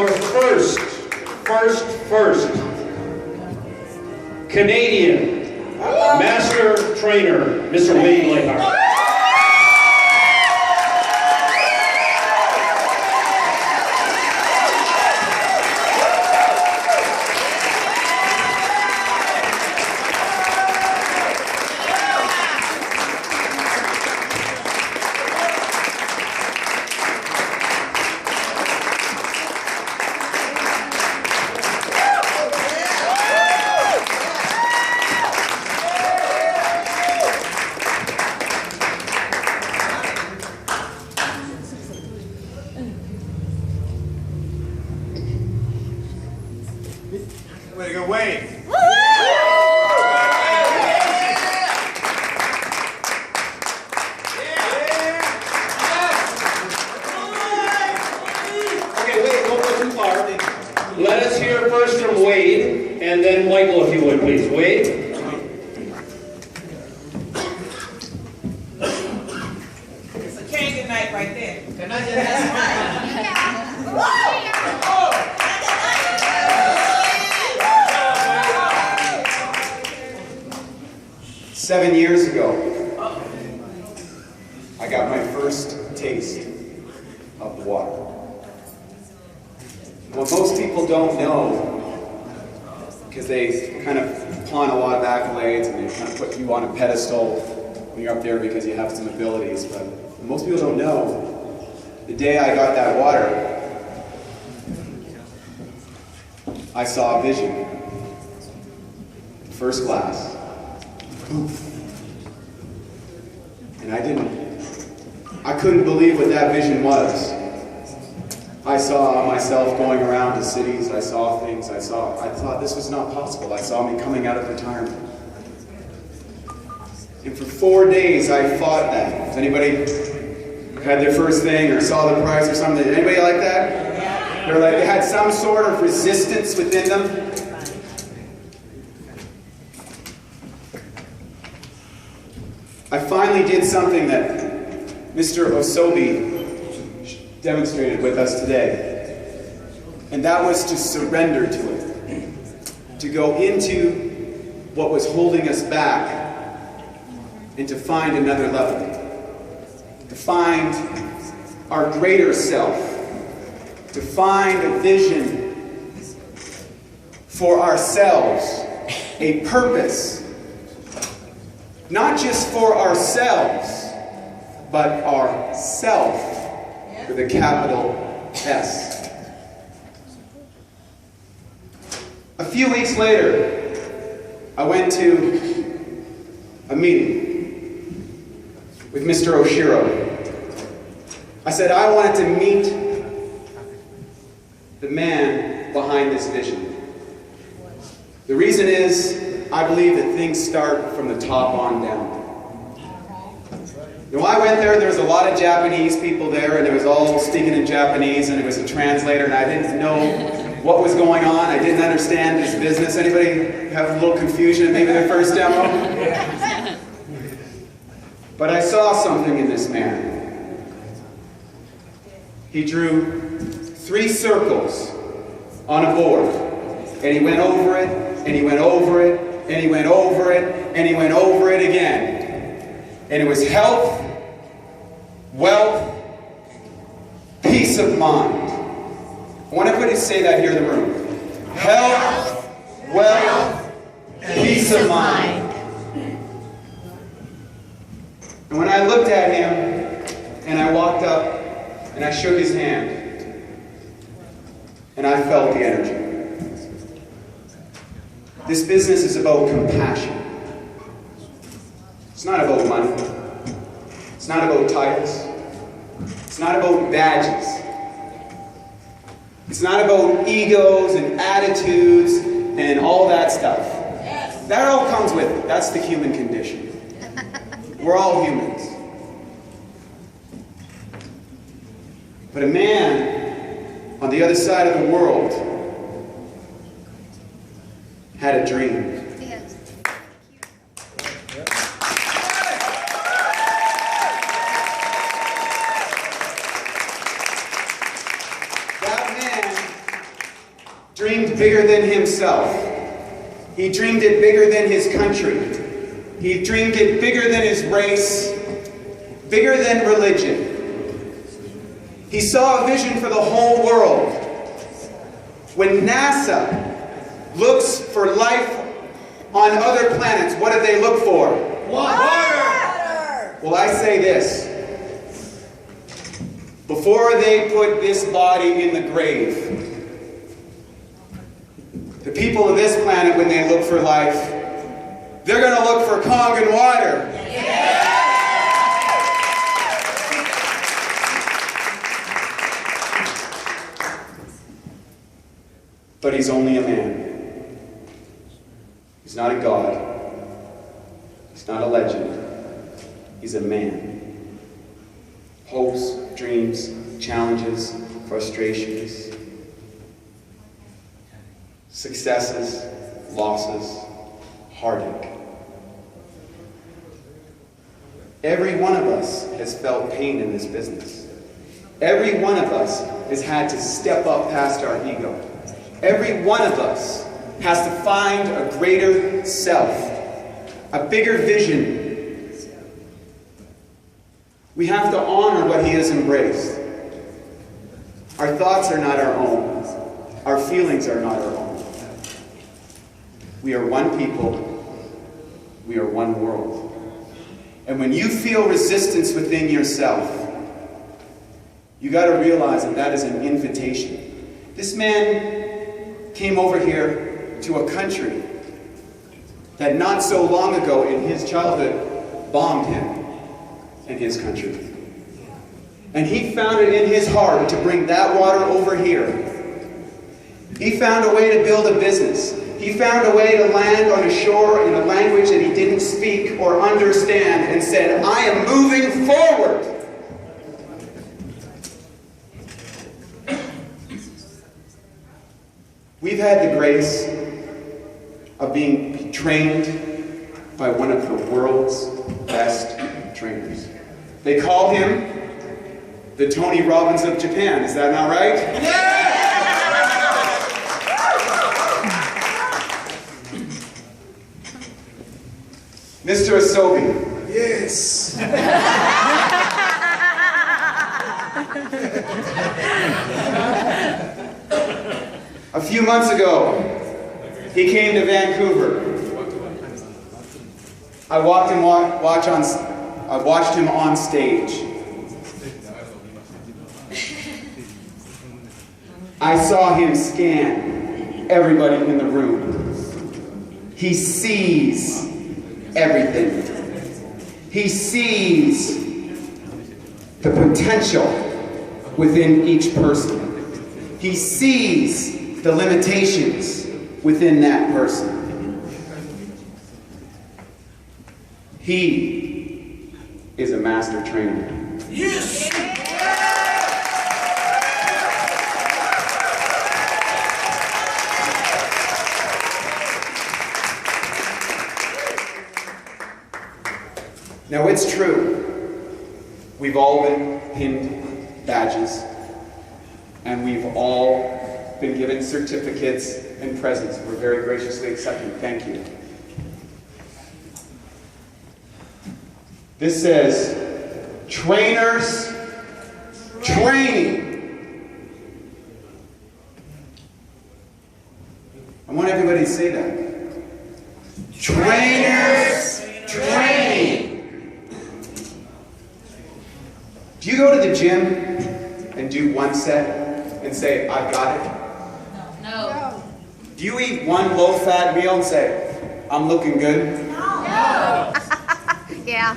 your first Canadian Master Trainer, Mr. Wade Leithart. Way to go, Wade. Okay, wait, don't go too far. Let us hear first from Wade, and then Michael, if you would, please. Wade? It's a Canadian night right there. That's right. 7 years ago, I got my first taste of water. What most people don't know, because they kind of pawn a lot of accolades and they kind of put you on a pedestal when you're up there because you have some abilities, but what most people don't know, the day I got that water, I saw a vision. First glass. And I couldn't believe what that vision was. I saw myself going around to cities, I saw things, I thought this was not possible. I saw me coming out of retirement. And for 4 days I fought that. Has anybody had their first thing or saw the price or something? Anybody like that? They're like, they had some sort of resistance within them. I finally did something that Mr. Osobi demonstrated with us today, and that was to surrender to it, to go into what was holding us back, and to find another level, to find our greater self, to find a vision for ourselves, a purpose. Not just for ourselves, but ourself with a capital S. A few weeks later, I went to a meeting with Mr. Oshiro. I said I wanted to meet the man behind this vision. The reason is, I believe that things start from the top on down. When I went there was a lot of Japanese people there, and it was all speaking in Japanese, and it was a translator, and I didn't know what was going on. I didn't understand this business. Anybody have a little confusion in maybe their first demo? But I saw something in this man. He drew 3 circles on a board, and he went over it, and he went over it, and he went over it, and he went over it again. And it was health, wealth, peace of mind. I want everybody to say that here in the room. Health, wealth, peace of mind. And when I looked at him, and I walked up, and I shook his hand, and I felt the energy. This business is about compassion. It's not about money. It's not about titles. It's not about badges. It's not about egos and attitudes and all that stuff. That all comes with it. That's the human condition. We're all humans. But a man on the other side of the world had a dream. That man dreamed bigger than himself. He dreamed it bigger than his country. He dreamed it bigger than his race, bigger than religion. He saw a vision for the whole world. When NASA looks for life on other planets, what do they look for? Water! Well, I say this. Before they put this body in the grave, the people of this planet, when they look for life, they're going to look for Kangen water. But he's only a man. He's not a god. He's not a legend. He's a man. Hopes, dreams, challenges, frustrations, successes, losses, heartache. Every one of us has felt pain in this business. Every one of us has had to step up past our ego. Every one of us has to find a greater self, a bigger vision. We have to honor what he has embraced. Our thoughts are not our own. Our feelings are not our own. We are one people. We are one world. And when you feel resistance within yourself, you got to realize that that is an invitation. This man came over here to a country that not so long ago in his childhood bombed him and his country. And he found it in his heart to bring that water over here. He found a way to build a business. He found a way to land on a shore in a language that he didn't speak or understand and said, I am moving forward. We've had the grace of being trained by one of the world's best trainers. They call him the Tony Robbins of Japan. Is that not right? Yeah! Mr. Asobi. Yes! A few months ago, he came to Vancouver. I watched him on stage. I saw him scan everybody in the room. He sees everything. He sees the potential within each person. He sees the limitations within that person. He is a master trainer. Yes! Now it's true, we've all been pinned badges, and we've all been given certificates and presents. We're very graciously accepted. Thank you. This says, trainers training. I want everybody to say that. Trainers training. Do you go to the gym and do one set and say, I've got it? No. Do you eat one low-fat meal and say, I'm looking good? No. Yeah.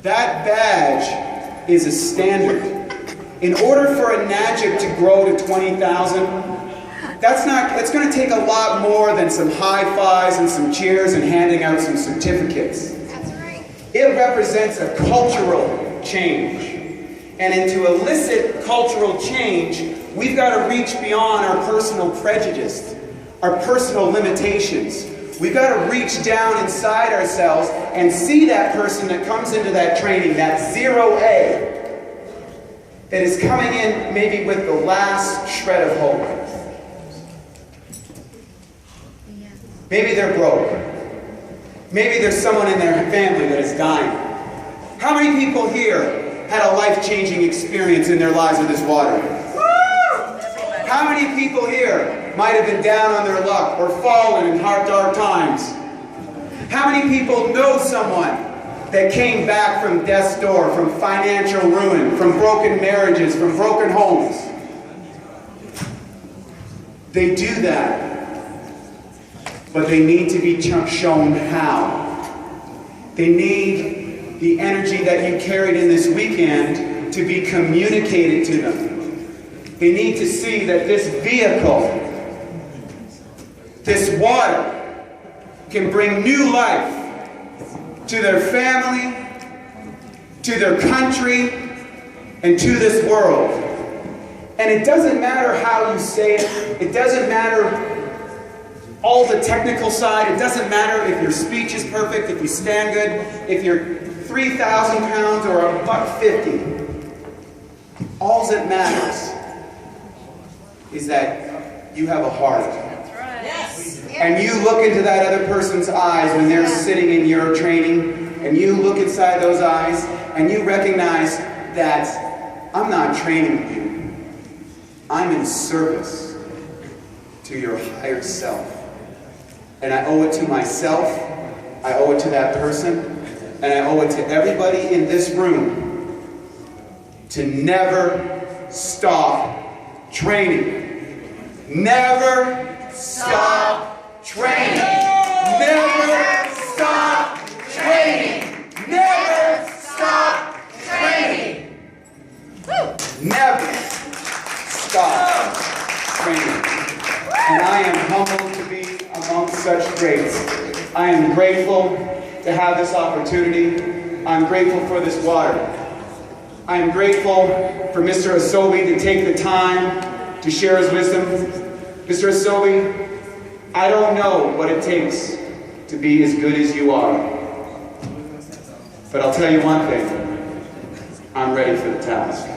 That badge is a standard. In order for a NAGIC to grow to 20,000, it's going to take a lot more than some high fives and some cheers and handing out some certificates. That's right. It represents a cultural change. And to elicit cultural change, we've got to reach beyond our personal prejudice, our personal limitations. We've got to reach down inside ourselves and see that person that comes into that training, that 0A, that is coming in maybe with the last shred of hope. Maybe they're broke. Maybe there's someone in their family that is dying. How many people here had a life-changing experience in their lives with this water? How many people here might have been down on their luck or fallen in hard, dark times? How many people know someone that came back from death's door, from financial ruin, from broken marriages, from broken homes? They do that, but they need to be shown how. They need the energy that you carried in this weekend to be communicated to them. They need to see that this vehicle, this water, can bring new life to their family, to their country, and to this world. And it doesn't matter how you say it. It doesn't matter all the technical side. It doesn't matter if your speech is perfect, if you stand good, if you're 3,000 pounds or $150. All that matters is that you have a heart. Yes. And you look into that other person's eyes when they're sitting in your training, and you look inside those eyes, and you recognize that I'm not training you. I'm in service to your higher self. And I owe it to myself, I owe it to that person, and I owe it to everybody in this room to never stop training. Never stop training. Never stop training. Never stop training. Never stop training. And I am humbled to be among such greats. I am grateful to have this opportunity. I'm grateful for this water. I am grateful for Mr. Asobi to take the time to share his wisdom. Mr. Asobi, I don't know what it takes to be as good as you are. But I'll tell you one thing. I'm ready for the task.